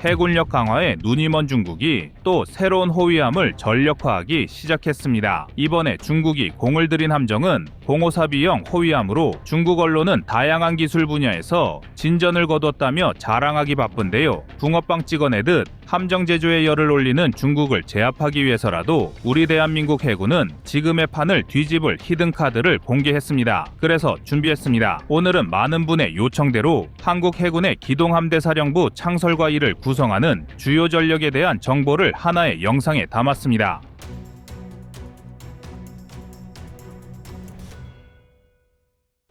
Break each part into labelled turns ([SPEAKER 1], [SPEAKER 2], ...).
[SPEAKER 1] 해군력 강화에 눈이 먼 중국이 또 새로운 호위함을 전력화하기 시작했습니다. 이번에 중국이 공을 들인 함정은 054B형 호위함으로 중국 언론은 다양한 기술 분야에서 진전을 거뒀다며 자랑하기 바쁜데요. 붕어빵 찍어내듯 함정 제조에 열을 올리는 중국을 제압하기 위해서라도 우리 대한민국 해군은 지금의 판을 뒤집을 히든카드를 공개했습니다. 그래서 준비했습니다. 오늘은 많은 분의 요청대로 한국 해군의 기동함대사령부 창설과 이를 구성하는 주요 전력에 대한 정보를 하나의 영상에 담았습니다.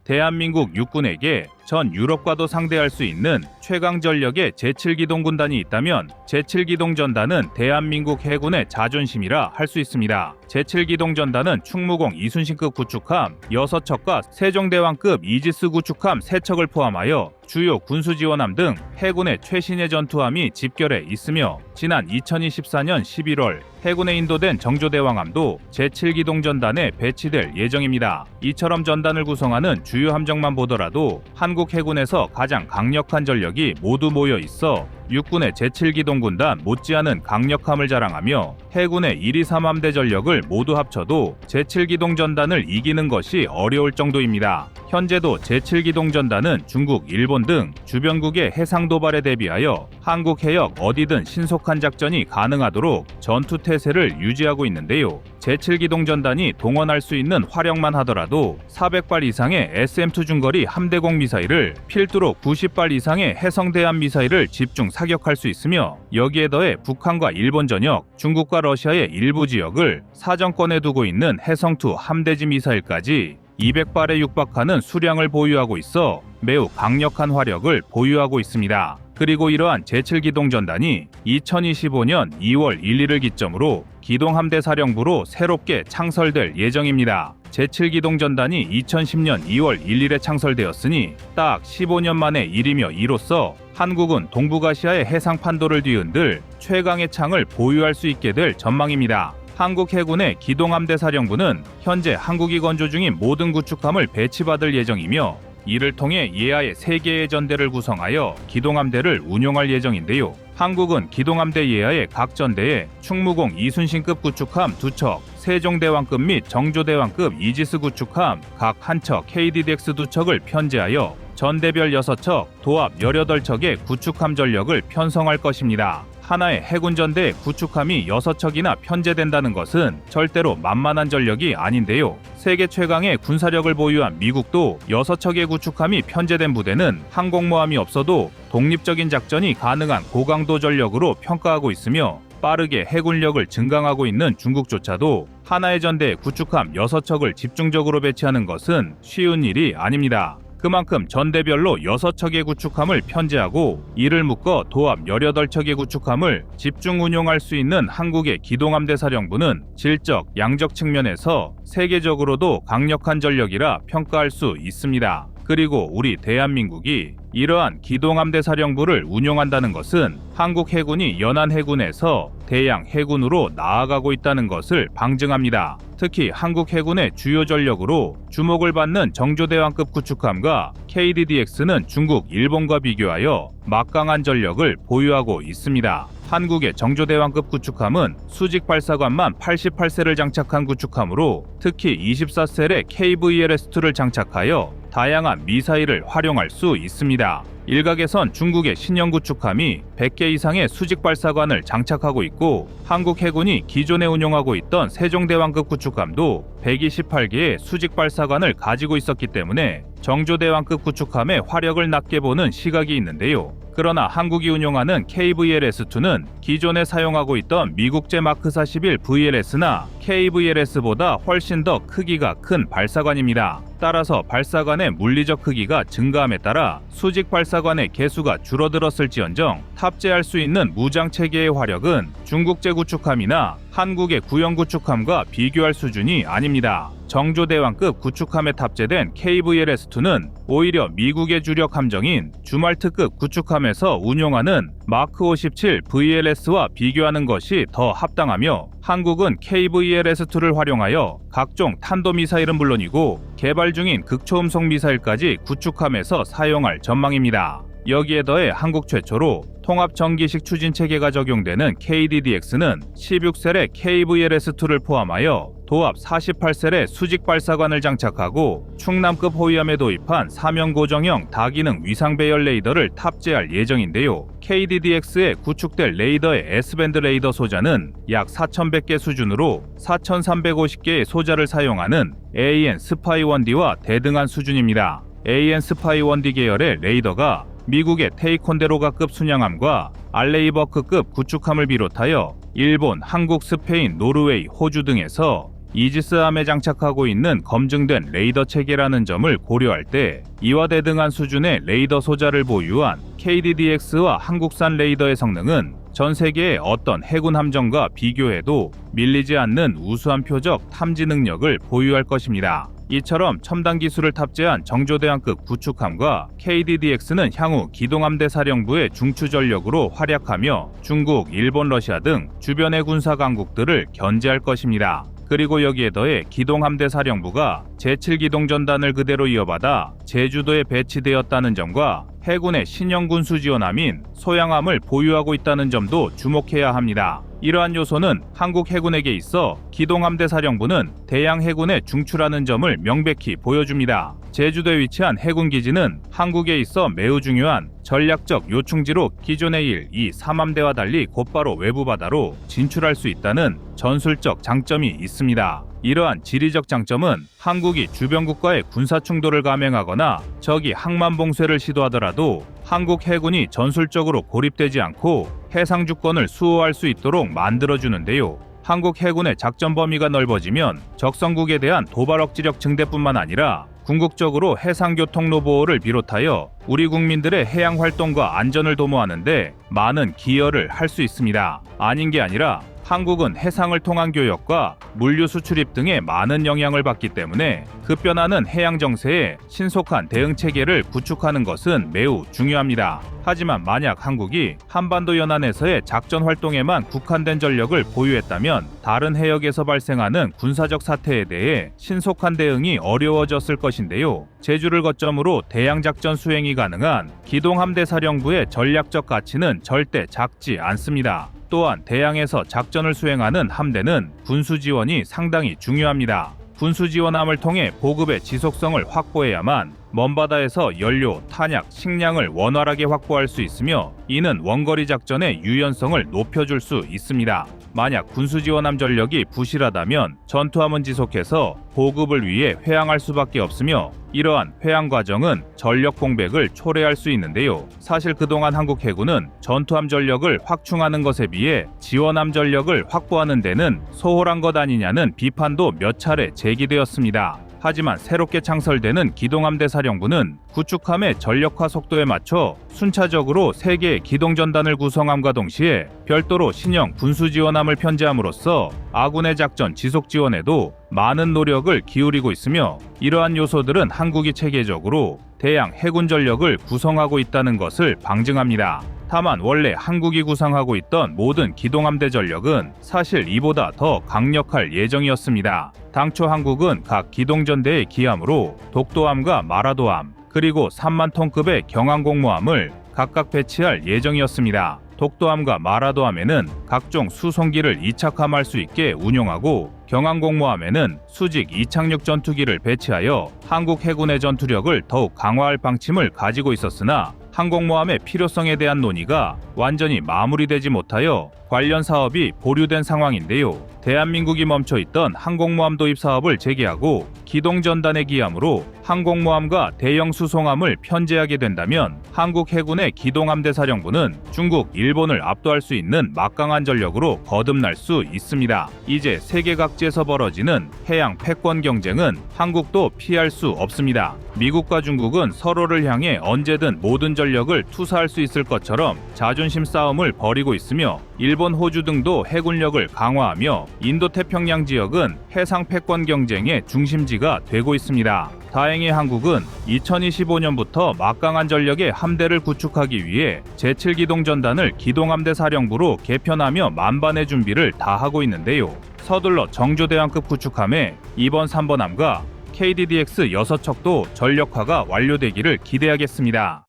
[SPEAKER 1] 대한민국 육군에게 전 유럽과도 상대할 수 있는 최강 전력의 제7기동군단이 있다면 제7기동전단은 대한민국 해군의 자존심이라 할 수 있습니다. 제7기동전단은 충무공 이순신급 구축함 6척과 세종대왕급 이지스 구축함 3척을 포함하여 주요 군수지원함 등 해군의 최신의 전투함이 집결해 있으며 지난 2024년 11월 해군에 인도된 정조대왕함도 제7기동전단에 배치될 예정입니다. 이처럼 전단을 구성하는 주요 함정만 보더라도 한국 해군에서 가장 강력한 전력이 모두 모여 있어 육군의 제7기동군단 못지않은 강력함을 자랑하며 해군의 1, 2, 3함대 전력을 모두 합쳐도 제7기동전단을 이기는 것이 어려울 정도입니다. 현재도 제7기동전단은 중국, 일본 등 주변국의 해상 도발에 대비하여 한국 해역 어디든 신속한 작전이 가능하도록 전투 태세를 유지하고 있는데요. 제7기동전단이 동원할 수 있는 화력만 하더라도 400발 이상의 SM-2 중거리 함대공 미사일을 필두로 90발 이상의 해성대함 미사일을 집중 사격할 수 있으며 여기에 더해 북한과 일본 전역, 중국과 러시아의 일부 지역을 사정권에 두고 있는 해성-2 함대지 미사일까지 200발에 육박하는 수량을 보유하고 있어 매우 강력한 화력을 보유하고 있습니다. 그리고 이러한 제7기동전단이 2025년 2월 1일을 기점으로 기동함대사령부로 새롭게 창설될 예정입니다. 제7기동전단이 2010년 2월 1일에 창설되었으니 딱 15년 만의 일이며 이로써 한국은 동북아시아의 해상 판도를 뒤흔들 최강의 창을 보유할 수 있게 될 전망입니다. 한국 해군의 기동함대사령부는 현재 한국이 건조 중인 모든 구축함을 배치받을 예정이며 이를 통해 예하의 3개의 전대를 구성하여 기동함대를 운용할 예정인데요. 한국은 기동함대 예하의 각 전대에 충무공 이순신급 구축함 2척, 세종대왕급 및 정조대왕급 이지스 구축함 각 1척, KDDX 2척을 편제하여 전대별 6척, 도합 18척의 구축함 전력을 편성할 것입니다. 하나의 해군 전대에 구축함이 6척이나 편제된다는 것은 절대로 만만한 전력이 아닌데요. 세계 최강의 군사력을 보유한 미국도 6척의 구축함이 편제된 부대는 항공모함이 없어도 독립적인 작전이 가능한 고강도 전력으로 평가하고 있으며 빠르게 해군력을 증강하고 있는 중국조차도 하나의 전대에 구축함 6척을 집중적으로 배치하는 것은 쉬운 일이 아닙니다. 그만큼 전대별로 6척의 구축함을 편제하고 이를 묶어 도합 18척의 구축함을 집중 운용할 수 있는 한국의 기동함대사령부는 질적, 양적 측면에서 세계적으로도 강력한 전력이라 평가할 수 있습니다. 그리고 우리 대한민국이 이러한 기동함대사령부를 운용한다는 것은 한국 해군이 연안해군에서 대양 해군으로 나아가고 있다는 것을 방증합니다. 특히 한국 해군의 주요 전력으로 주목을 받는 정조대왕급 구축함과 KDDX는 중국, 일본과 비교하여 막강한 전력을 보유하고 있습니다. 한국의 정조대왕급 구축함은 수직 발사관만 88셀을 장착한 구축함으로 특히 24셀의 KVLS-2를 장착하여 다양한 미사일을 활용할 수 있습니다. 일각에선 중국의 신형 구축함이 100개 이상의 수직 발사관을 장착하고 있고 한국 해군이 기존에 운용하고 있던 세종대왕급 구축함도 128개의 수직 발사관을 가지고 있었기 때문에 정조대왕급 구축함의 화력을 낮게 보는 시각이 있는데요. 그러나 한국이 운용하는 KVLS-2는 기존에 사용하고 있던 미국제 마크 41 VLS나 KVLS보다 훨씬 더 크기가 큰 발사관입니다. 따라서 발사관의 물리적 크기가 증가함에 따라 수직 발사관의 개수가 줄어들었을지언정 탑재할 수 있는 무장 체계의 화력은 중국제 구축함이나 한국의 구형 구축함과 비교할 수준이 아닙니다. 정조대왕급 구축함에 탑재된 KVLS-2는 오히려 미국의 주력 함정인 주말트급 구축함에서 운용하는 마크 57 VLS와 비교하는 것이 더 합당하며 한국은 KVLS-2를 활용하여 각종 탄도미사일은 물론이고 개발 중인 극초음속 미사일까지 구축함에서 사용할 전망입니다. 여기에 더해 한국 최초로 통합 전기식 추진 체계가 적용되는 KDDX는 16셀의 KVLS-2를 포함하여 도합 48셀의 수직 발사관을 장착하고 충남급 호위함에 도입한 사면 고정형 다기능 위상 배열 레이더를 탑재할 예정인데요. KDDX에 구축될 레이더의 S밴드 레이더 소자는 약 4,100개 수준으로 4,350개의 소자를 사용하는 AN 스파이 1D와 대등한 수준입니다. AN 스파이 1D 계열의 레이더가 미국의 테이콘데로가급 순양함과 알레이버크급 구축함을 비롯하여 일본, 한국, 스페인, 노르웨이, 호주 등에서 이지스함에 장착하고 있는 검증된 레이더 체계라는 점을 고려할 때 이와 대등한 수준의 레이더 소자를 보유한 KDDX와 한국산 레이더의 성능은 전 세계의 어떤 해군 함정과 비교해도 밀리지 않는 우수한 표적 탐지 능력을 보유할 것입니다. 이처럼 첨단 기술을 탑재한 정조대왕급 구축함과 KDDX는 향후 기동함대 사령부의 중추 전력으로 활약하며 중국, 일본, 러시아 등 주변의 군사 강국들을 견제할 것입니다. 그리고 여기에 더해 기동함대 사령부가 제7기동전단을 그대로 이어받아 제주도에 배치되었다는 점과 해군의 신형 군수 지원함인 소양함을 보유하고 있다는 점도 주목해야 합니다. 이러한 요소는 한국 해군에게 있어 기동함대 사령부는 대양 해군의 중추라는 점을 명백히 보여줍니다. 제주도에 위치한 해군기지는 한국에 있어 매우 중요한 전략적 요충지로 기존의 1, 2, 3함대와 달리 곧바로 외부 바다로 진출할 수 있다는 전술적 장점이 있습니다. 이러한 지리적 장점은 한국이 주변 국가의 군사 충돌을 감행하거나 적이 항만 봉쇄를 시도하더라도 한국 해군이 전술적으로 고립되지 않고 해상 주권을 수호할 수 있도록 만들어주는데요. 한국 해군의 작전 범위가 넓어지면 적성국에 대한 도발 억지력 증대뿐만 아니라 궁극적으로 해상교통로 보호를 비롯하여 우리 국민들의 해양 활동과 안전을 도모하는 데 많은 기여를 할 수 있습니다. 아닌 게 아니라 한국은 해상을 통한 교역과 물류 수출입 등에 많은 영향을 받기 때문에 급변하는 해양 정세에 신속한 대응 체계를 구축하는 것은 매우 중요합니다. 하지만 만약 한국이 한반도 연안에서의 작전 활동에만 국한된 전력을 보유했다면 다른 해역에서 발생하는 군사적 사태에 대해 신속한 대응이 어려워졌을 것인데요. 제주를 거점으로 대양 작전 수행이 가능한 기동함대 사령부의 전략적 가치는 절대 작지 않습니다. 또한 대양에서 작전을 수행하는 함대는 군수 지원이 상당히 중요합니다. 군수 지원함을 통해 보급의 지속성을 확보해야만 먼바다에서 연료, 탄약, 식량을 원활하게 확보할 수 있으며 이는 원거리 작전의 유연성을 높여줄 수 있습니다. 만약 군수 지원함 전력이 부실하다면 전투함은 지속해서 보급을 위해 회항할 수밖에 없으며 이러한 회항 과정은 전력 공백을 초래할 수 있는데요. 사실 그동안 한국 해군은 전투함 전력을 확충하는 것에 비해 지원함 전력을 확보하는 데는 소홀한 것 아니냐는 비판도 몇 차례 제기되었습니다. 하지만 새롭게 창설되는 기동함대 사령부는 구축함의 전력화 속도에 맞춰 순차적으로 3개의 기동전단을 구성함과 동시에 별도로 신형 군수지원함을 편제함으로써 아군의 작전 지속 지원에도 많은 노력을 기울이고 있으며 이러한 요소들은 한국이 체계적으로 대양 해군 전력을 구성하고 있다는 것을 방증합니다. 다만 원래 한국이 구상하고 있던 모든 기동함대 전력은 사실 이보다 더 강력할 예정이었습니다. 당초 한국은 각 기동전대의 기함으로 독도함과 마라도함 그리고 3만 톤급의 경항공모함을 각각 배치할 예정이었습니다. 독도함과 마라도함에는 각종 수송기를 이착함할 수 있게 운용하고 경항공모함에는 수직 이착륙 전투기를 배치하여 한국 해군의 전투력을 더욱 강화할 방침을 가지고 있었으나 항공모함의 필요성에 대한 논의가 완전히 마무리되지 못하여 관련 사업이 보류된 상황인데요. 대한민국이 멈춰있던 항공모함 도입 사업을 재개하고 기동전단의 기함으로 항공모함과 대형 수송함을 편제하게 된다면 한국 해군의 기동함대 사령부는 중국, 일본을 압도할 수 있는 막강한 전력으로 거듭날 수 있습니다. 이제 세계 각지에서 벌어지는 해양 패권 경쟁은 한국도 피할 수 없습니다. 미국과 중국은 서로를 향해 언제든 모든 전력을 투사할 수 있을 것처럼 자존심 싸움을 벌이고 있으며 일본, 호주 등도 해군력을 강화하며 인도태평양 지역은 해상 패권 경쟁의 중심지가 되고 있습니다. 다행히 한국은 2025년부터 막강한 전력의 함대를 구축하기 위해 제7기동전단을 기동함대 사령부로 개편하며 만반의 준비를 다하고 있는데요. 서둘러 정조대왕급 구축함에 2번, 3번함과 KDDX 6척도 전력화가 완료되기를 기대하겠습니다.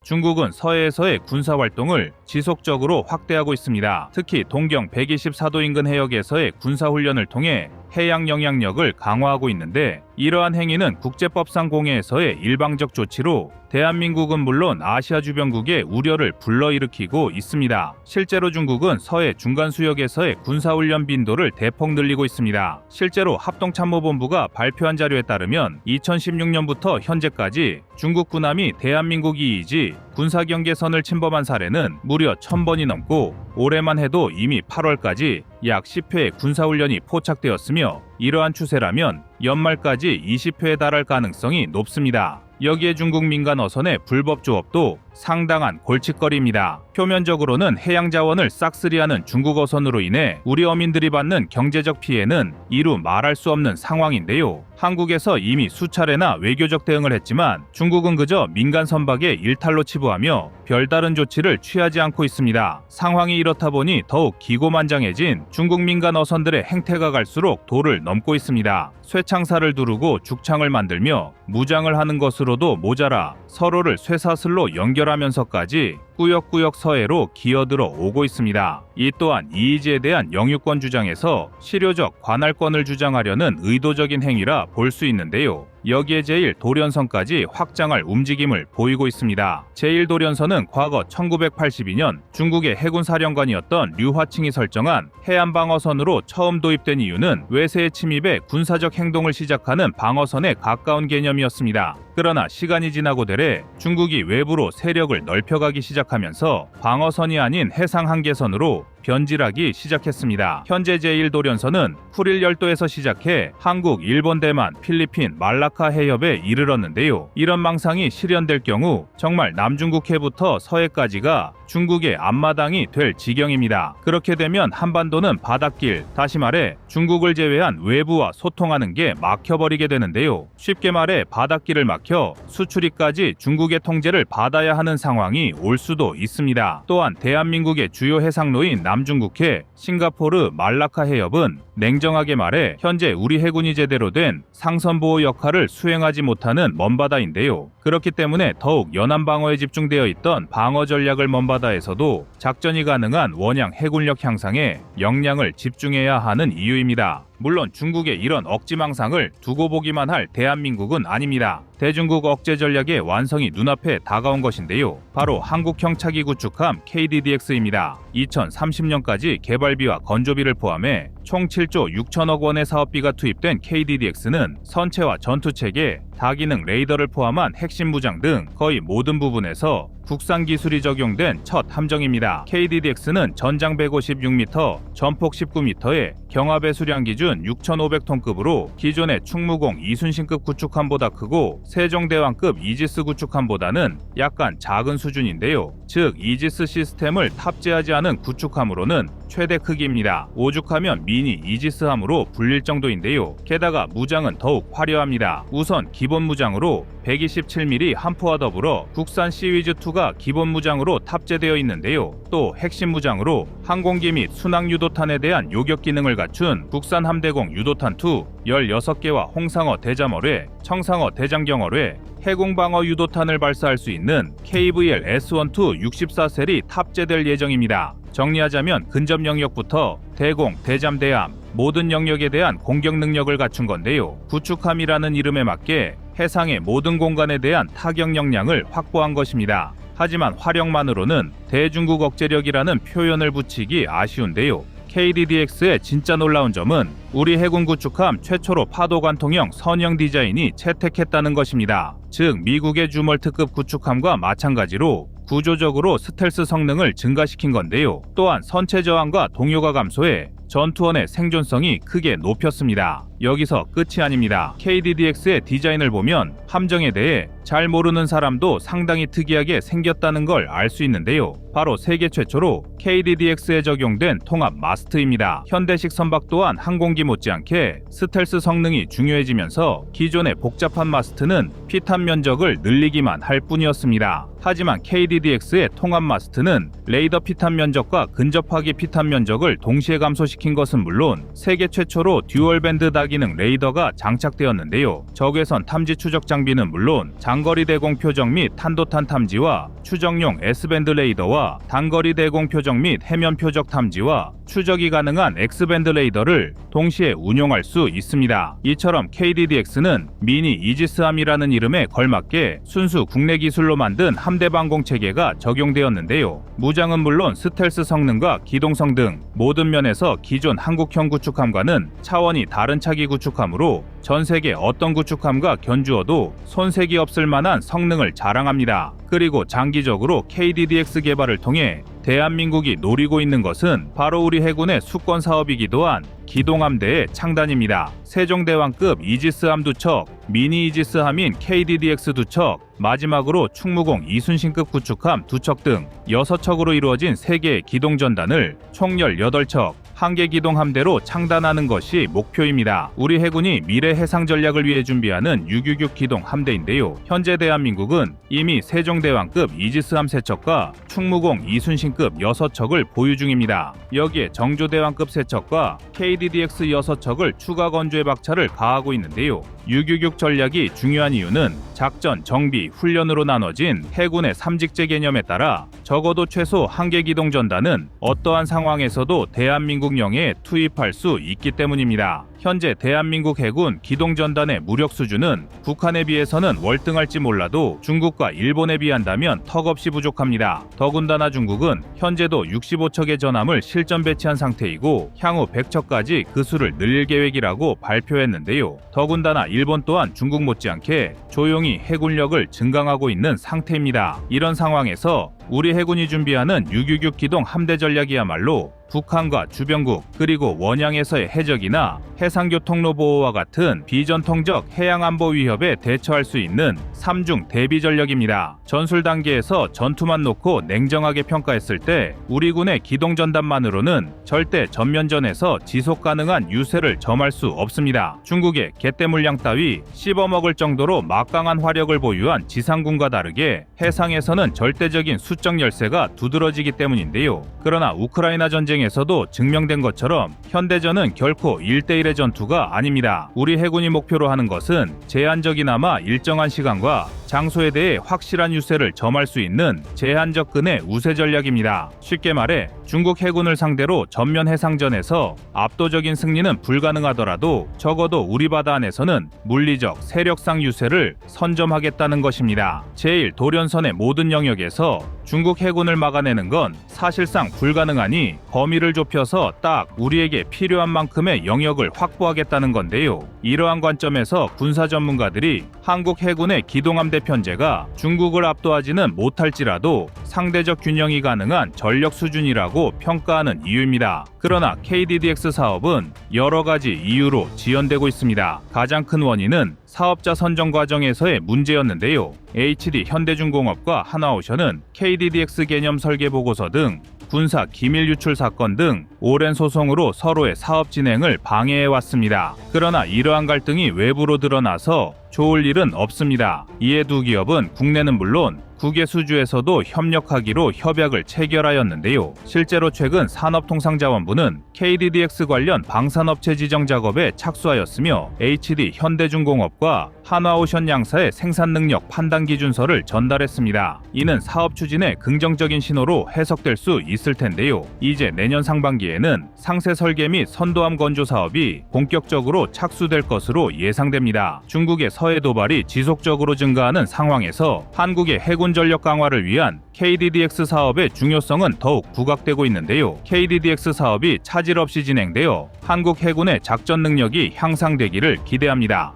[SPEAKER 1] 중국은 서해에서의 군사 활동을 지속적으로 확대하고 있습니다. 특히 동경 124도 인근 해역에서의 군사 훈련을 통해 해양 영향력을 강화하고 있는데, 이러한 행위는 국제법상 공해에서의 일방적 조치로 대한민국은 물론 아시아 주변국의 우려를 불러일으키고 있습니다. 실제로 중국은 서해 중간 수역에서의 군사훈련 빈도를 대폭 늘리고 있습니다. 실제로 합동참모본부가 발표한 자료에 따르면 2016년부터 현재까지 중국 군함이 대한민국 이이지 군사경계선을 침범한 사례는 무려 1000번이 넘고, 올해만 해도 이미 8월까지 약 10회의 군사훈련이 포착되었으며, 이러한 추세라면 연말까지 20회에 달할 가능성이 높습니다. 여기에 중국 민간 어선의 불법 조업도 상당한 골칫거리입니다. 표면적으로는 해양 자원을 싹쓸이하는 중국 어선으로 인해 우리 어민들이 받는 경제적 피해는 이루 말할 수 없는 상황인데요. 한국에서 이미 수차례나 외교적 대응을 했지만 중국은 그저 민간 선박에 일탈로 치부하며 별다른 조치를 취하지 않고 있습니다. 상황이 이렇다 보니 더욱 기고만장해진 중국 민간 어선들의 행태가 갈수록 도를 넘고 있습니다. 쇠창살을 두르고 죽창을 만들며 무장을 하는 것으로도 모자라 서로를 쇠사슬로 연결하면서까지 꾸역꾸역 서해로 기어들어 오고 있습니다. 이 또한 이의지에 대한 영유권 주장에서 실효적 관할권을 주장하려는 의도적인 행위라 볼 수 있는데요. 여기에 제1도련선까지 확장할 움직임을 보이고 있습니다. 제1도련선은 과거 1982년 중국의 해군 사령관이었던 류화칭이 설정한 해안방어선으로 처음 도입된 이유는 외세의 침입에 군사적 행동을 시작하는 방어선에 가까운 개념이었습니다. 그러나 시간이 지나고 되래 중국이 외부로 세력을 넓혀가기 시작하면서 방어선이 아닌 해상 한계선으로 변질하기 시작했습니다. 현재 제1도련선은 쿠릴 열도에서 시작해 한국, 일본, 대만, 필리핀, 말라카 해협에 이르렀는데요. 이런 망상이 실현될 경우 정말 남중국해부터 서해까지가 중국의 앞마당이 될 지경입니다. 그렇게 되면 한반도는 바닷길, 다시 말해 중국을 제외한 외부와 소통하는 게 막혀버리게 되는데요. 쉽게 말해 바닷길을 막혀 수출입까지 중국의 통제를 받아야 하는 상황이 올 수도 있습니다. 또한 대한민국의 주요 해상로인 남중국해, 싱가포르, 말라카 해협은 냉정하게 말해 현재 우리 해군이 제대로 된 상선보호 역할을 수행하지 못하는 먼바다인데요. 그렇기 때문에 더욱 연안 방어에 집중되어 있던 방어 전략을 먼바다에서도 작전이 가능한 원양 해군력 향상에 역량을 집중해야 하는 이유입니다. 물론 중국의 이런 억지망상을 두고 보기만 할 대한민국은 아닙니다. 대중국 억제 전략의 완성이 눈앞에 다가온 것인데요. 바로 한국형 차기 구축함 KDDX입니다. 2030년까지 개발비와 건조비를 포함해 총 7조 6천억 원의 사업비가 투입된 KDDX는 선체와 전투체계, 다기능 레이더를 포함한 핵심 무장 등 거의 모든 부분에서 국산 기술이 적용된 첫 함정입니다. KDDX는 전장 156m, 전폭 19m에 경합의 수량 기준 6,500톤급으로 기존의 충무공 이순신급 구축함보다 크고 세종대왕급 이지스 구축함보다는 약간 작은 수준인데요. 즉 이지스 시스템을 탑재하지 않은 구축함으로는 최대 크기입니다. 오죽하면 미니 이지스함으로 불릴 정도인데요. 게다가 무장은 더욱 화려합니다. 우선 기본 무장으로 127mm 함포와 더불어 국산 시위즈2가 기본 무장으로 탑재되어 있는데요. 또 핵심 무장으로 항공기 및 순항 유도탄에 대한 요격 기능을 갖춘 국산 함대공 유도탄2 16개와 홍상어 대잠어뢰, 청상어 대장경어뢰, 해공방어 유도탄을 발사할 수 있는 KVL S12 64셀이 탑재될 예정입니다. 정리하자면 근접 영역부터 대공, 대잠, 대함 모든 영역에 대한 공격 능력을 갖춘 건데요. 구축함이라는 이름에 맞게 해상의 모든 공간에 대한 타격 역량을 확보한 것입니다. 하지만 화력만으로는 대중국 억제력이라는 표현을 붙이기 아쉬운데요. KDDX의 진짜 놀라운 점은 우리 해군 구축함 최초로 파도관통형 선형 디자인이 채택했다는 것입니다. 즉 미국의 주멀트급 구축함과 마찬가지로 구조적으로 스텔스 성능을 증가시킨 건데요. 또한 선체 저항과 동요가 감소해 전투원의 생존성이 크게 높였습니다. 여기서 끝이 아닙니다. KDDX의 디자인을 보면 함정에 대해 잘 모르는 사람도 상당히 특이하게 생겼다는 걸 알 수 있는데요. 바로 세계 최초로 KDDX에 적용된 통합 마스트입니다. 현대식 선박 또한 항공기 못지않게 스텔스 성능이 중요해지면서 기존의 복잡한 마스트는 피탄 면적을 늘리기만 할 뿐이었습니다. 하지만 KDDX의 통합 마스트는 레이더 피탄 면적과 근접 화기 피탄 면적을 동시에 감소시킨 것은 물론 세계 최초로 듀얼 밴드 다기 다기능 레이더가 장착되었는데요. 적외선 탐지 추적 장비는 물론 장거리 대공 표적 및 탄도탄 탐지와 추적용 S밴드 레이더와 단거리 대공 표적 및 해면 표적 탐지와 추적이 가능한 X밴드 레이더를 동시에 운용할 수 있습니다. 이처럼 KDDX는 미니 이지스함이라는 이름에 걸맞게 순수 국내 기술로 만든 함대 방공 체계가 적용되었는데요. 무장은 물론 스텔스 성능과 기동성 등 모든 면에서 기존 한국형 구축함과는 차원이 다른 차기 구축함으로 전 세계 어떤 구축함과 견주어도 손색이 없을 만한 성능을 자랑합니다. 그리고 장기적으로 KDDX 개발을 통해 대한민국이 노리고 있는 것은 바로 우리 해군의 수권 사업이기도 한 기동함대의 창단입니다. 세종대왕급 이지스함 2척, 미니 이지스함인 KDDX 2척, 마지막으로 충무공 이순신급 구축함 2척 등 6척으로 이루어진 3개의 기동전단을 총 18척, 한개 기동 함대로 창단하는 것이 목표입니다. 우리 해군이 미래 해상 전략을 위해 준비하는 666 기동 함대인데요. 현재 대한민국은 이미 세종대왕급 이지스함 3척과 충무공 이순신급 6척을 보유 중입니다. 여기에 정조대왕급 3척과 KDDX 6척을 추가 건조의 박차를 가하고 있는데요. 666 전략이 중요한 이유는 작전, 정비, 훈련으로 나눠진 해군의 3직제 개념에 따라 적어도 최소 1개 기동 전단은 어떠한 상황에서도 대한민국령에 투입할 수 있기 때문입니다. 현재 대한민국 해군 기동전단의 무력 수준은 북한에 비해서는 월등할지 몰라도 중국과 일본에 비한다면 턱없이 부족합니다. 더군다나 중국은 현재도 65척의 전함을 실전 배치한 상태이고 향후 100척까지 그 수를 늘릴 계획이라고 발표했는데요. 더군다나 일본 또한 중국 못지않게 조용히 해군력을 증강하고 있는 상태입니다. 이런 상황에서 우리 해군이 준비하는 666 기동 함대 전략이야말로 북한과 주변국 그리고 원양에서의 해적이나 해상교통로 보호와 같은 비전통적 해양안보 위협에 대처할 수 있는 3중 대비 전력입니다. 전술 단계에서 전투만 놓고 냉정하게 평가했을 때 우리 군의 기동전단만으로는 절대 전면전에서 지속 가능한 유세를 점할 수 없습니다. 중국의 개떼 물량 따위 씹어먹을 정도로 막강한 화력을 보유한 지상군과 다르게 해상에서는 절대적인 수적 열세가 두드러지기 때문인데요. 그러나 우크라이나 전쟁에서도 증명된 것처럼 현대전은 결코 1대1의 전투가 아닙니다. 우리 해군이 목표로 하는 것은 제한적이나마 일정한 시간과 장소에 대해 확실한 유세를 점할 수 있는 제한접근의 우세 전략입니다. 쉽게 말해 중국 해군을 상대로 전면 해상전에서 압도적인 승리는 불가능하더라도 적어도 우리 바다 안에서는 물리적, 세력상 유세를 선점하겠다는 것입니다. 제1도련선의 모든 영역에서 중국 해군을 막아내는 건 사실상 불가능하니 범위를 좁혀서 딱 우리에게 필요한 만큼의 영역을 확보하겠다는 건데요. 이러한 관점에서 군사 전문가들이 한국 해군의 기동함대 편제가 중국을 압도하지는 못할지라도 상대적 균형이 가능한 전력 수준이라고 평가하는 이유입니다. 그러나 KDDX 사업은 여러 가지 이유로 지연되고 있습니다. 가장 큰 원인은 사업자 선정 과정에서의 문제였는데요. HD 현대중공업과 한화오션은 KDDX 개념 설계 보고서 등 군사 기밀 유출 사건 등 오랜 소송으로 서로의 사업 진행을 방해해왔습니다. 그러나 이러한 갈등이 외부로 드러나서 좋을 일은 없습니다. 이에 두 기업은 국내는 물론 국외 수주에서도 협력하기로 협약을 체결하였는데요. 실제로 최근 산업통상자원부는 KDDX 관련 방산업체 지정 작업에 착수하였으며 HD 현대중공업과 한화오션 양사의 생산 능력 판단 기준서를 전달했습니다. 이는 사업 추진에 긍정적인 신호로 해석될 수 있을 텐데요. 이제 내년 상반기에는 상세 설계 및 선도함 건조 사업이 본격적으로 착수될 것으로 예상됩니다. 중국의 서해 도발이 지속적으로 증가하는 상황에서 한국의 해군 전력 강화를 위한 KDDX 사업의 중요성은 더욱 부각되고 있는데요. KDDX 사업이 차질 없이 진행되어 한국 해군의 작전 능력이 향상되기를 기대합니다.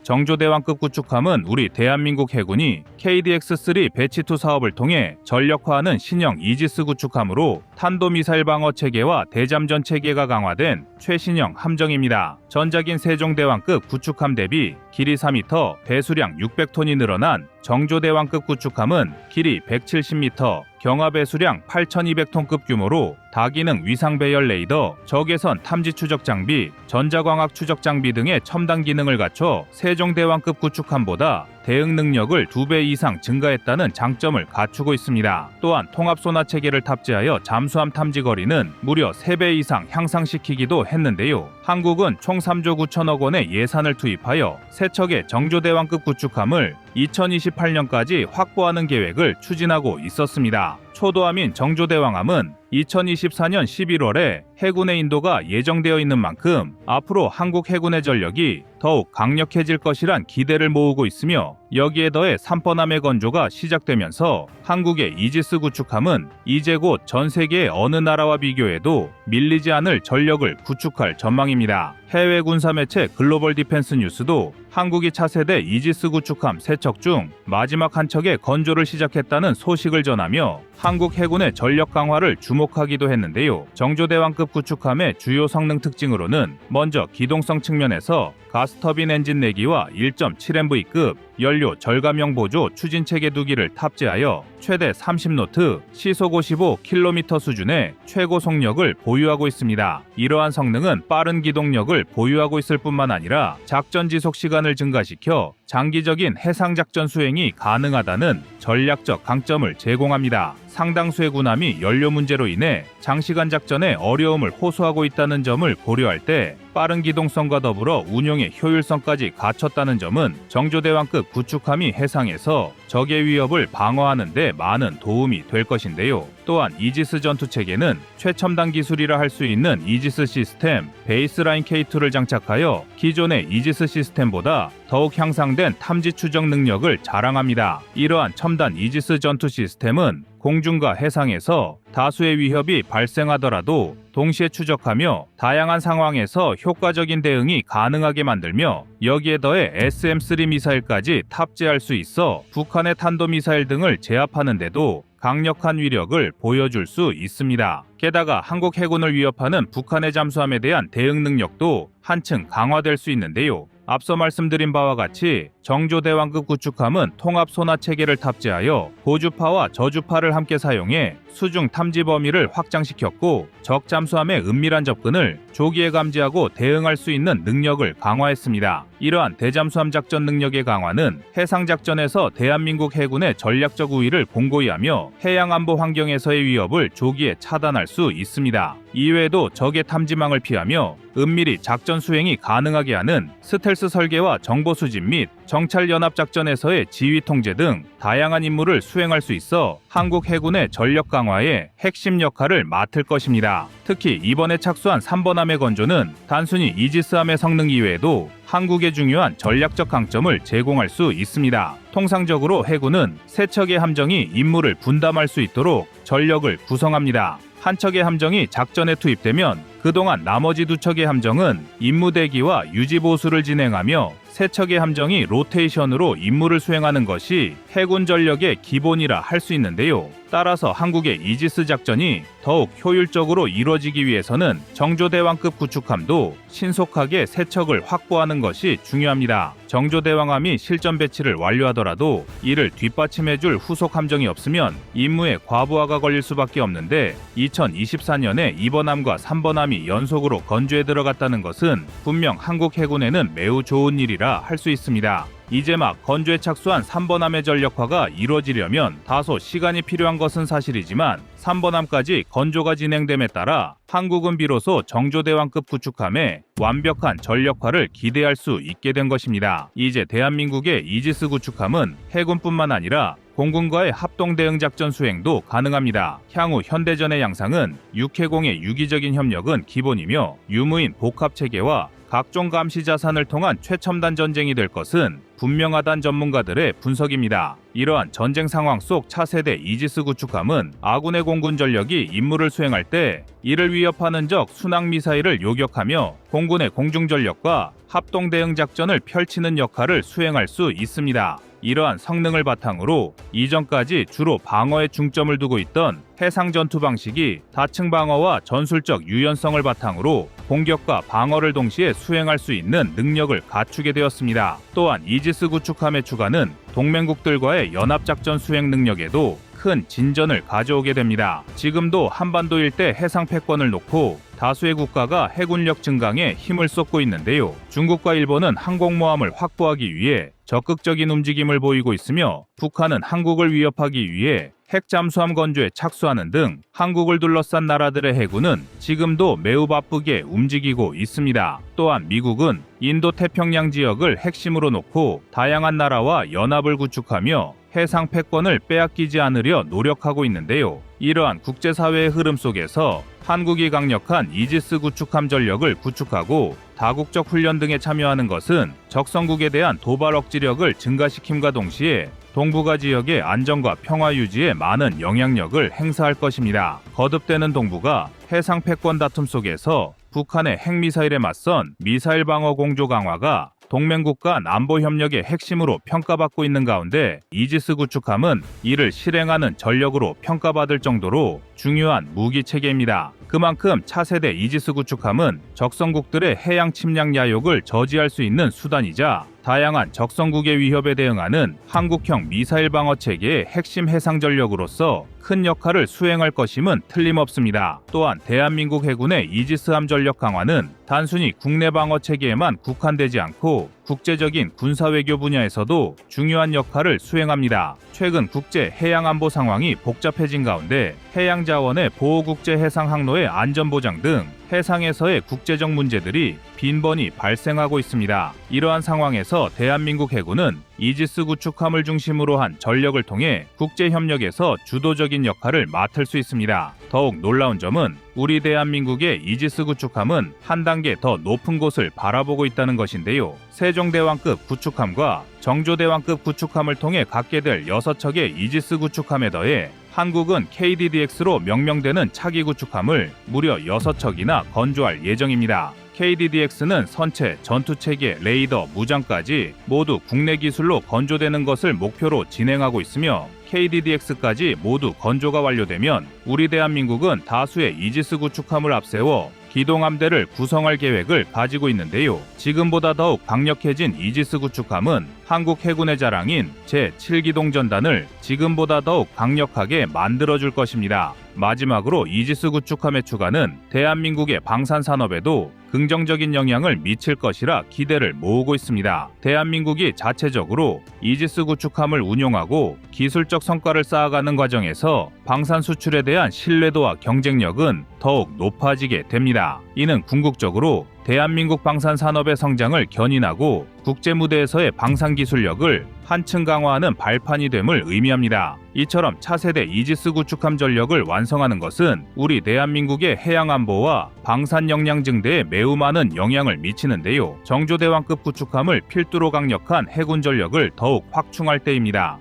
[SPEAKER 1] 정조대왕급 구축함은 우리 대한민국 해군이 KDX-3 배치2 사업을 통해 전력화하는 신형 이지스 구축함으로 탄도미사일 방어 체계와 대잠전 체계가 강화된 최신형 함정입니다. 전작인 세종대왕급 구축함 대비 길이 4m, 배수량 600톤이 늘어난 정조대왕급 구축함은 길이 170m, 경하 배수량 8,200톤급 규모로 다기능 위상 배열 레이더, 적외선 탐지 추적 장비, 전자광학 추적 장비 등의 첨단 기능을 갖춰 세종대왕급 구축함보다 대응 능력을 2배 이상 증가했다는 장점을 갖추고 있습니다. 또한 통합 소나 체계를 탑재하여 잠수함 탐지 거리는 무려 3배 이상 향상시키기도 했는데요. 한국은 총 3조 9천억 원의 예산을 투입하여 세 척의 정조대왕급 구축함을 2028년까지 확보하는 계획을 추진하고 있었습니다. 초도함인 정조대왕함은 2024년 11월에 해군의 인도가 예정되어 있는 만큼 앞으로 한국 해군의 전력이 더욱 강력해질 것이란 기대를 모으고 있으며, 여기에 더해 3번함의 건조가 시작되면서 한국의 이지스 구축함은 이제 곧 전 세계의 어느 나라와 비교해도 밀리지 않을 전력을 구축할 전망입니다. 해외 군사 매체 글로벌 디펜스 뉴스도 한국이 차세대 이지스 구축함 3척 중 마지막 한 척의 건조를 시작했다는 소식을 전하며 한국 해군의 전력 강화를 주목하기도 했는데요. 정조대왕급 구축함의 주요 성능 특징으로는 먼저 기동성 측면에서 가스터빈 엔진 내기와 1.7MV급 연료 절감형 보조 추진체계 2기를 탑재하여 최대 30노트, 시속 55km 수준의 최고 속력을 보유하고 있습니다. 이러한 성능은 빠른 기동력을 보유하고 있을 뿐만 아니라 작전 지속 시간을 증가시켜 장기적인 해상작전 수행이 가능하다는 전략적 강점을 제공합니다. 상당수의 군함이 연료 문제로 인해 장시간 작전에 어려움을 호소하고 있다는 점을 고려할 때 빠른 기동성과 더불어 운용의 효율성까지 갖췄다는 점은 정조대왕급 구축함이 해상에서 적의 위협을 방어하는 데 많은 도움이 될 것인데요. 또한 이지스 전투체계는 최첨단 기술이라 할 수 있는 이지스 시스템 베이스라인 K2를 장착하여 기존의 이지스 시스템보다 더욱 향상된 탐지 추적 능력을 자랑합니다. 이러한 첨단 이지스 전투 시스템은 공중과 해상에서 다수의 위협이 발생하더라도 동시에 추적하며 다양한 상황에서 효과적인 대응이 가능하게 만들며, 여기에 더해 SM-3 미사일까지 탑재할 수 있어 북한의 탄도미사일 등을 제압하는 데도 강력한 위력을 보여줄 수 있습니다. 게다가 한국 해군을 위협하는 북한의 잠수함에 대한 대응 능력도 한층 강화될 수 있는데요. 앞서 말씀드린 바와 같이 정조대왕급 구축함은 통합 소나 체계를 탑재하여 고주파와 저주파를 함께 사용해 수중 탐지 범위를 확장시켰고, 적 잠수함의 은밀한 접근을 조기에 감지하고 대응할 수 있는 능력을 강화했습니다. 이러한 대잠수함 작전 능력의 강화는 해상 작전에서 대한민국 해군의 전략적 우위를 공고히 하며 해양 안보 환경에서의 위협을 조기에 차단할 수 있습니다. 이외에도 적의 탐지망을 피하며 은밀히 작전 수행이 가능하게 하는 스텔스 설계와 정보 수집 및 정찰 연합 작전에서의 지휘 통제 등 다양한 임무를 수행할 수 있어 한국 해군의 전력 강화에 핵심 역할을 맡을 것입니다. 특히 이번에 착수한 3번함의 건조는 단순히 이지스함의 성능 이외에도 한국의 중요한 전략적 강점을 제공할 수 있습니다. 통상적으로 해군은 세 척의 함정이 임무를 분담할 수 있도록 전력을 구성합니다. 한 척의 함정이 작전에 투입되면 그동안 나머지 2척의 함정은 임무 대기와 유지 보수를 진행하며 세 척의 함정이 로테이션으로 임무를 수행하는 것이 해군 전력의 기본이라 할 수 있는데요. 따라서 한국의 이지스 작전이 더욱 효율적으로 이루어지기 위해서는 정조대왕급 구축함도 신속하게 세 척을 확보하는 것이 중요합니다. 정조대왕함이 실전 배치를 완료하더라도 이를 뒷받침해줄 후속 함정이 없으면 임무에 과부하가 걸릴 수밖에 없는데, 2024년에 2번함과 3번함이 연속으로 건조에 들어갔다는 것은 분명 한국 해군에는 매우 좋은 일이라 할 수 있습니다. 이제 막 건조에 착수한 3번함의 전력화가 이루어지려면 다소 시간이 필요한 것은 사실이지만 3번함까지 건조가 진행됨에 따라 한국은 비로소 정조대왕급 구축함에 완벽한 전력화를 기대할 수 있게 된 것입니다. 이제 대한민국의 이지스 구축함은 해군뿐만 아니라 공군과의 합동 대응 작전 수행도 가능합니다. 향후 현대전의 양상은 육해공의 유기적인 협력은 기본이며 유무인 복합 체계와 각종 감시 자산을 통한 최첨단 전쟁이 될 것은 분명하다는 전문가들의 분석입니다. 이러한 전쟁 상황 속 차세대 이지스 구축함은 아군의 공군 전력이 임무를 수행할 때 이를 위협하는 적 순항 미사일을 요격하며 공군의 공중 전력과 합동 대응 작전을 펼치는 역할을 수행할 수 있습니다. 이러한 성능을 바탕으로 이전까지 주로 방어에 중점을 두고 있던 해상 전투 방식이 다층 방어와 전술적 유연성을 바탕으로 공격과 방어를 동시에 수행할 수 있는 능력을 갖추게 되었습니다. 또한 이지스 구축함의 추가는 동맹국들과의 연합작전 수행 능력에도 큰 진전을 가져오게 됩니다. 지금도 한반도 일대 해상 패권을 놓고 다수의 국가가 해군력 증강에 힘을 쏟고 있는데요. 중국과 일본은 항공모함을 확보하기 위해 적극적인 움직임을 보이고 있으며 북한은 한국을 위협하기 위해 핵 잠수함 건조에 착수하는 등 한국을 둘러싼 나라들의 해군은 지금도 매우 바쁘게 움직이고 있습니다. 또한 미국은 인도 태평양 지역을 핵심으로 놓고 다양한 나라와 연합을 구축하며 해상 패권을 빼앗기지 않으려 노력하고 있는데요. 이러한 국제사회의 흐름 속에서 한국이 강력한 이지스 구축함 전력을 구축하고 다국적 훈련 등에 참여하는 것은 적성국에 대한 도발 억지력을 증가시킴과 동시에 동북아 지역의 안정과 평화 유지에 많은 영향력을 행사할 것입니다. 거듭되는 동북아 해상 패권 다툼 속에서 북한의 핵미사일에 맞선 미사일 방어 공조 강화가 동맹국 간 안보 협력의 핵심으로 평가받고 있는 가운데 이지스 구축함은 이를 실행하는 전력으로 평가받을 정도로 중요한 무기 체계입니다. 그만큼 차세대 이지스 구축함은 적성국들의 해양 침략 야욕을 저지할 수 있는 수단이자 다양한 적성국의 위협에 대응하는 한국형 미사일 방어 체계의 핵심 해상 전력으로서 큰 역할을 수행할 것임은 틀림없습니다. 또한 대한민국 해군의 이지스함 전력 강화는 단순히 국내 방어 체계에만 국한되지 않고 국제적인 군사외교 분야에서도 중요한 역할을 수행합니다. 최근 국제 해양 안보 상황이 복잡해진 가운데 해양 자원의 보호 국제 해상 항로의 안전 보장 등 해상에서의 국제적 문제들이 빈번히 발생하고 있습니다. 이러한 상황에서 대한민국 해군은 이지스 구축함을 중심으로 한 전력을 통해 국제협력에서 주도적인 역할을 맡을 수 있습니다. 더욱 놀라운 점은 우리 대한민국의 이지스 구축함은 한 단계 더 높은 곳을 바라보고 있다는 것인데요. 세종대왕급 구축함과 정조대왕급 구축함을 통해 갖게 될 6척의 이지스 구축함에 더해 한국은 KDDX로 명명되는 차기 구축함을 무려 6척이나 건조할 예정입니다. KDDX는 선체, 전투체계, 레이더, 무장까지 모두 국내 기술로 건조되는 것을 목표로 진행하고 있으며 KDDX까지 모두 건조가 완료되면 우리 대한민국은 다수의 이지스 구축함을 앞세워 기동함대를 구성할 계획을 가지고 있는데요. 지금보다 더욱 강력해진 이지스 구축함은 한국 해군의 자랑인 제7기동전단을 지금보다 더욱 강력하게 만들어줄 것입니다. 마지막으로 이지스 구축함의 추가는 대한민국의 방산산업에도 긍정적인 영향을 미칠 것이라 기대를 모으고 있습니다. 대한민국이 자체적으로 이지스 구축함을 운용하고 기술적 성과를 쌓아가는 과정에서 방산 수출에 대한 신뢰도와 경쟁력은 더욱 높아지게 됩니다. 이는 궁극적으로 대한민국 방산 산업의 성장을 견인하고 국제 무대에서의 방산 기술력을 한층 강화하는 발판이 됨을 의미합니다. 이처럼 차세대 이지스 구축함 전력을 완성하는 것은 우리 대한민국의 해양 안보와 방산 역량 증대에 매우 많은 영향을 미치는데요. 정조대왕급 구축함을 필두로 강력한 해군 전력을 더욱 확충할 때입니다.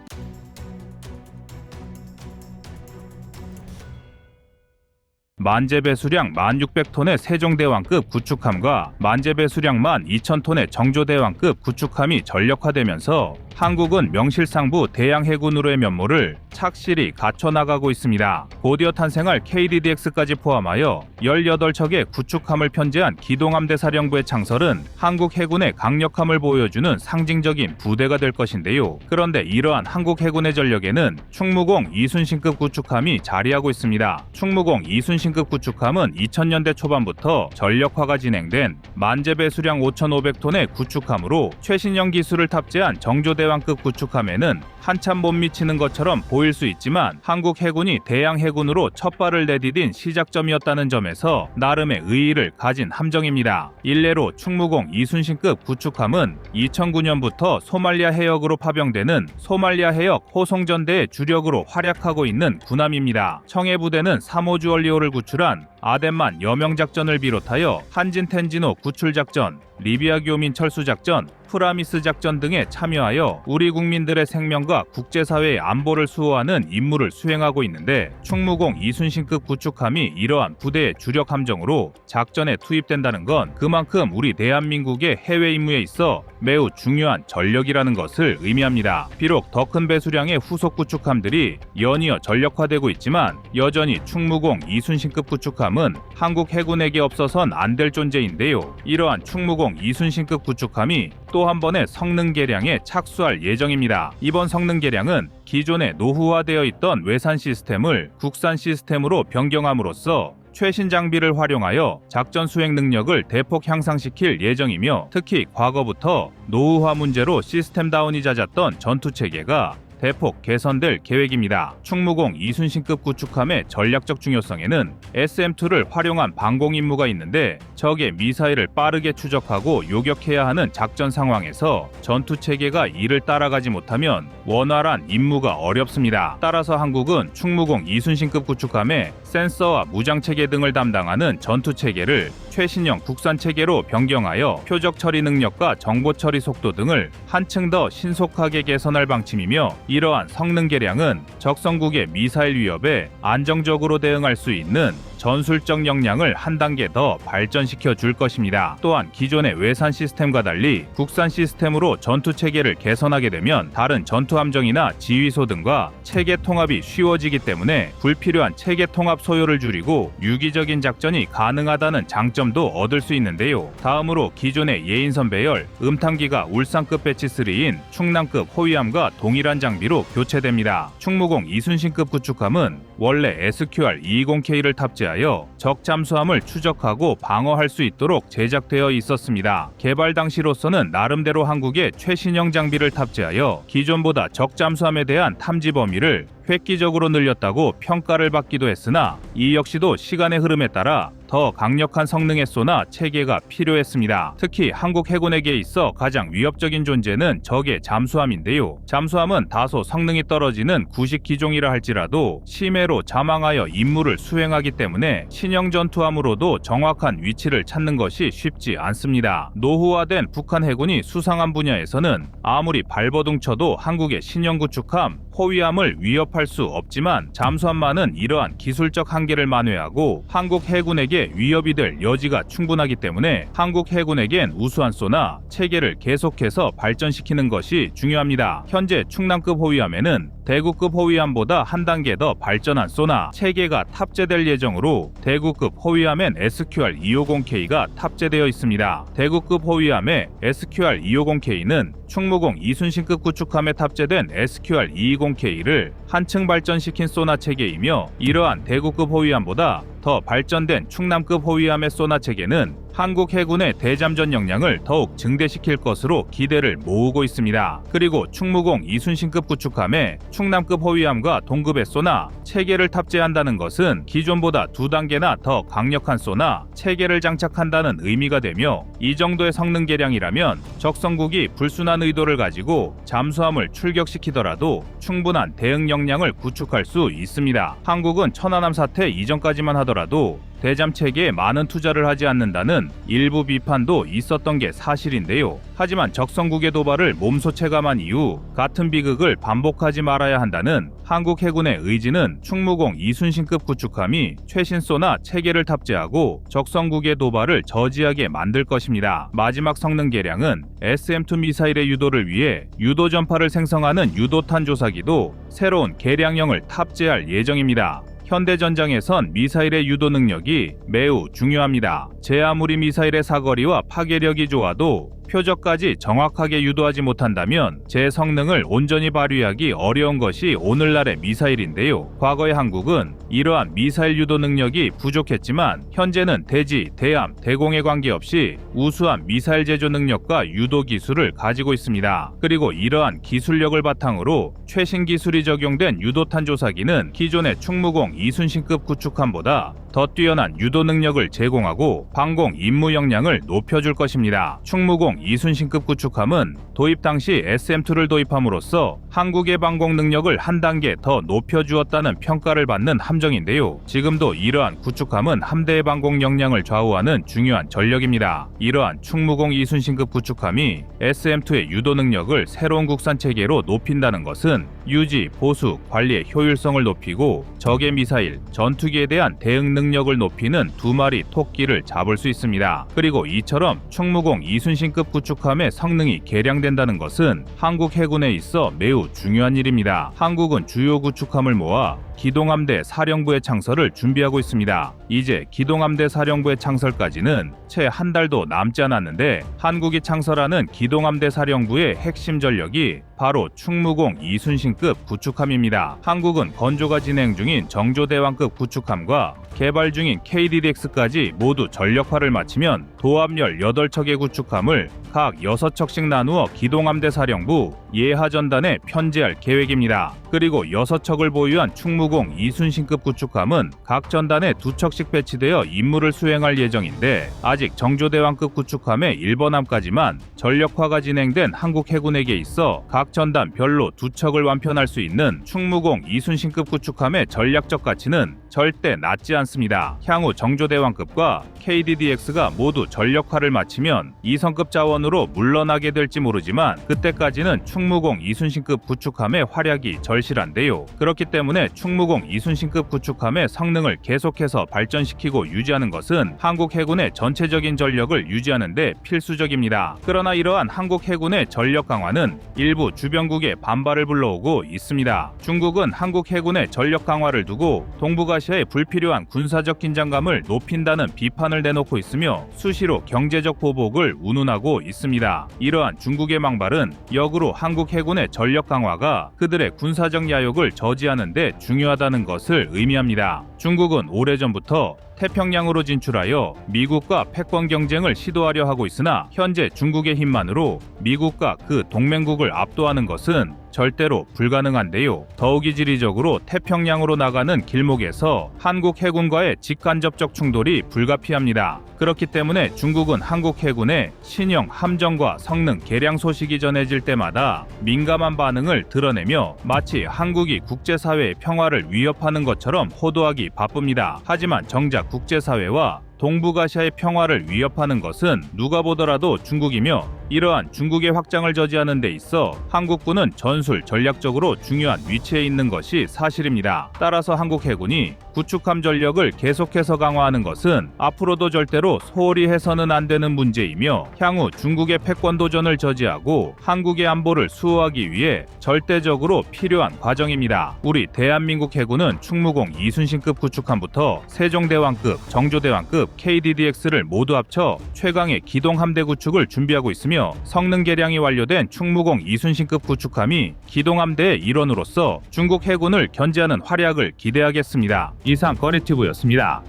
[SPEAKER 1] 만재 배수량 1600톤의 세종대왕급 구축함과 만재 배수량 12,000톤의 정조대왕급 구축함이 전력화되면서 한국은 명실상부 대양 해군으로의 면모를 착실히 갖춰나가고 있습니다. 곧이어 탄생할 KDDX까지 포함하여 18척의 구축함을 편제한 기동함대 사령부의 창설은 한국 해군의 강력함을 보여주는 상징적인 부대가 될 것인데요. 그런데 이러한 한국 해군의 전력에는 충무공 이순신급 구축함이 자리하고 있습니다. 충무공 이순신급 구축함은 2000년대 초반부터 전력화가 진행된 만재 배수량 5,500톤의 구축함으로 최신형 기술을 탑재한 정조대왕급 구축함에는 한참 못 미치는 것처럼 보일 수 있지만 한국 해군이 대양 해군으로 첫 발을 내디딘 시작점이었다는 점에서 나름의 의의를 가진 함정입니다. 일례로 충무공 이순신급 구축함은 2009년부터 소말리아 해역으로 파병되는 소말리아 해역 호송전대의 주력으로 활약하고 있는 군함입니다. 청해부대는 3호 주얼리호를 구출한 아덴만 여명작전을 비롯하여 한진텐지노 구출작전, 리비아 교민 철수작전, 프라미스 작전 등에 참여하여 우리 국민들의 생명과 국제사회의 안보를 수호하는 임무를 수행하고 있는데 충무공 이순신급 구축함이 이러한 부대의 주력 함정으로 작전에 투입된다는 건 그만큼 우리 대한민국의 해외 임무에 있어 매우 중요한 전력이라는 것을 의미합니다. 비록 더 큰 배수량의 후속 구축함들이 연이어 전력화되고 있지만 여전히 충무공 이순신급 구축함은 구축함은 한국 해군에게 없어선 안 될 존재인데요. 이러한 충무공 이순신급 구축함이 또 한 번의 성능 개량에 착수할 예정입니다. 이번 성능 개량은 기존에 노후화되어 있던 외산 시스템을 국산 시스템으로 변경함으로써 최신 장비를 활용하여 작전 수행 능력을 대폭 향상시킬 예정이며, 특히 과거부터 노후화 문제로 시스템 다운이 잦았던 전투 체계가 대폭 개선될 계획입니다. 충무공 이순신급 구축함의 전략적 중요성에는 SM-2를 활용한 방공 임무가 있는데, 적의 미사일을 빠르게 추적하고 요격해야 하는 작전 상황에서 전투 체계가 이를 따라가지 못하면 원활한 임무가 어렵습니다. 따라서 한국은 충무공 이순신급 구축함의 센서와 무장 체계 등을 담당하는 전투 체계를 최신형 국산 체계로 변경하여 표적 처리 능력과 정보 처리 속도 등을 한층 더 신속하게 개선할 방침이며, 이러한 성능 개량은 적성국의 미사일 위협에 안정적으로 대응할 수 있는 전술적 역량을 한 단계 더 발전시켜 줄 것입니다. 또한 기존의 외산 시스템과 달리 국산 시스템으로 전투 체계를 개선하게 되면 다른 전투 함정이나 지휘소 등과 체계 통합이 쉬워지기 때문에 불필요한 체계 통합 소요를 줄이고 유기적인 작전이 가능하다는 장점도 얻을 수 있는데요. 다음으로 기존의 예인선 배열, 음탕기가 울산급 배치 3인 충남급 호위함과 동일한 장비로 교체됩니다. 충무공 이순신급 구축함은 원래 SQR-220K를 탑재하여 적 잠수함을 추적하고 방어할 수 있도록 제작되어 있었습니다. 개발 당시로서는 나름대로 한국의 최신형 장비를 탑재하여 기존보다 적 잠수함에 대한 탐지 범위를 획기적으로 늘렸다고 평가를 받기도 했으나, 이 역시도 시간의 흐름에 따라 더 강력한 성능의 소나 체계가 필요했습니다. 특히 한국 해군에게 있어 가장 위협적인 존재는 적의 잠수함인데요. 잠수함은 다소 성능이 떨어지는 구식 기종이라 할지라도 심해로 자망하여 임무를 수행하기 때문에 신형 전투함으로도 정확한 위치를 찾는 것이 쉽지 않습니다. 노후화된 북한 해군이 수상한 분야에서는 아무리 발버둥 쳐도 한국의 신형 구축함, 호위함을 위협할 수 없지만, 잠수함만은 이러한 기술적 한계를 만회하고 한국 해군에게 위협이 될 여지가 충분하기 때문에 한국 해군에겐 우수한 소나 체계를 계속해서 발전시키는 것이 중요합니다. 현재 충남급 호위함에는 대구급 호위함보다 한 단계 더 발전한 소나 체계가 탑재될 예정으로 대구급 호위함엔 SQR-250K가 탑재되어 있습니다. 대구급 호위함의 SQR-250K는 충무공 이순신급 구축함에 탑재된 SQR-220K를 한층 발전시킨 소나 체계이며, 이러한 대구급 호위함보다 더 발전된 충남급 호위함의 소나 체계는 한국 해군의 대잠전 역량을 더욱 증대시킬 것으로 기대를 모으고 있습니다. 그리고 충무공 이순신급 구축함에 충남급 호위함과 동급의 소나 체계를 탑재한다는 것은 기존보다 2단계나 더 강력한 소나 체계를 장착한다는 의미가 되며, 이 정도의 성능 개량이라면 적성국이 불순한 의도를 가지고 잠수함을 출격시키더라도 충분한 대응 역량을 구축할 수 있습니다. 한국은 천안함 사태 이전까지만 하더라도 대잠 체계에 많은 투자를 하지 않는다는 일부 비판도 있었던 게 사실인데요. 하지만 적성국의 도발을 몸소 체감한 이후 같은 비극을 반복하지 말아야 한다는 한국 해군의 의지는 충무공 이순신급 구축함이 최신 소나 체계를 탑재하고 적성국의 도발을 저지하게 만들 것입니다. 마지막 성능 개량은 SM-2 미사일의 유도를 위해 유도 전파를 생성하는 유도탄 조사기도 새로운 개량형을 탑재할 예정입니다. 현대전장에선 미사일의 유도 능력이 매우 중요합니다. 제 아무리 미사일의 사거리와 파괴력이 좋아도 표적까지 정확하게 유도하지 못한다면 제 성능을 온전히 발휘하기 어려운 것이 오늘날의 미사일인데요. 과거의 한국은 이러한 미사일 유도 능력이 부족했지만 현재는 대지, 대함, 대공에 관계없이 우수한 미사일 제조 능력과 유도 기술을 가지고 있습니다. 그리고 이러한 기술력을 바탕으로 최신 기술이 적용된 유도탄 조사기는 기존의 충무공 이순신급 구축함보다 더 뛰어난 유도 능력을 제공하고 방공 임무 역량을 높여줄 것입니다. 충무공 이순신급 구축함은 도입 당시 SM-2를 도입함으로써 한국의 방공 능력을 한 단계 더 높여주었다는 평가를 받는 함정인데요. 지금도 이러한 구축함은 함대의 방공 역량을 좌우하는 중요한 전력입니다. 이러한 충무공 이순신급 구축함이 SM-2의 유도 능력을 새로운 국산 체계로 높인다는 것은 유지, 보수, 관리의 효율성을 높이고 적의 미사일, 전투기에 대한 대응 능력을 높이는 두 마리 토끼를 잡을 수 있습니다. 그리고 이처럼 충무공 이순신급 구축함의 성능이 개량된다는 것은 한국 해군에 있어 매우 중요한 일입니다. 한국은 주요 구축함을 모아 기동함대 사령부의 창설을 준비하고 있습니다. 이제 기동함대 사령부의 창설까지는 채 한 달도 남지 않았는데 한국이 창설하는 기동함대 사령부의 핵심 전력이 바로 충무공 이순신급 구축함입니다. 한국은 건조가 진행 중인 정조대왕급 구축함과 개발 중인 KDDX까지 모두 전력화를 마치면 도합열 8척의 구축함을 각 6척씩 나누어 기동함대 사령부 예하전단에 편제할 계획입니다. 그리고 6척을 보유한 충무공 이순신급 구축함은 각 전단에 2척씩 배치되어 임무를 수행할 예정인데 아직 정조대왕급 구축함의 1번함까지만 전력화가 진행된 한국 해군에게 있어 각 전단 별로 2척을 완편할 수 있는 충무공 이순신급 구축함의 전략적 가치는 절대 낮지 않습니다. 향후 정조대왕급과 KDDX가 모두 전력화를 마치면 2성급 자원으로 물러나게 될지 모르지만 그때까지는 충무공 이순신급 구축함의 활약이 절실한데요. 그렇기 때문에 충무공 이순신급 구축함의 성능을 계속해서 발전시키고 유지하는 것은 한국 해군의 전체적인 전력을 유지하는 데 필수적입니다. 그러나 이러한 한국 해군의 전력 강화는 일부 주변국의 반발을 불러오고 있습니다. 중국은 한국 해군의 전력 강화를 두고 동북아시아의 불필요한 군사적 긴장감을 높인다는 비판을 내놓고 있으며 수시로 경제적 보복을 운운하고 있습니다. 이러한 중국의 망발은 역으로 한국 해군의 전력 강화가 그들의 군사적 야욕을 저지하는 데 중요하다는 것을 의미합니다. 중국은 오래전부터 태평양으로 진출하여 미국과 패권 경쟁을 시도하려 하고 있으나 현재 중국의 힘만으로 미국과 그 동맹국을 압도하는 것은 절대로 불가능한데요. 더욱이 지리적으로 태평양으로 나가는 길목에서 한국 해군과의 직간접적 충돌이 불가피합니다. 그렇기 때문에 중국은 한국 해군의 신형 함정과 성능 개량 소식이 전해질 때마다 민감한 반응을 드러내며 마치 한국이 국제사회의 평화를 위협하는 것처럼 호도하기 바쁩니다. 하지만 정작 국제사회와 동북아시아의 평화를 위협하는 것은 누가 보더라도 중국이며 이러한 중국의 확장을 저지하는 데 있어 한국군은 전술 전략적으로 중요한 위치에 있는 것이 사실입니다. 따라서 한국 해군이 구축함 전력을 계속해서 강화하는 것은 앞으로도 절대로 소홀히 해서는 안 되는 문제이며 향후 중국의 패권 도전을 저지하고 한국의 안보를 수호하기 위해 절대적으로 필요한 과정입니다. 우리 대한민국 해군은 충무공 이순신급 구축함부터 세종대왕급, 정조대왕급, KDDX를 모두 합쳐 최강의 기동함대 구축을 준비하고 있으며 성능 개량이 완료된 충무공 이순신급 구축함이 기동함대의 일원으로서 중국 해군을 견제하는 활약을 기대하겠습니다. 이상 꺼리튜브였습니다.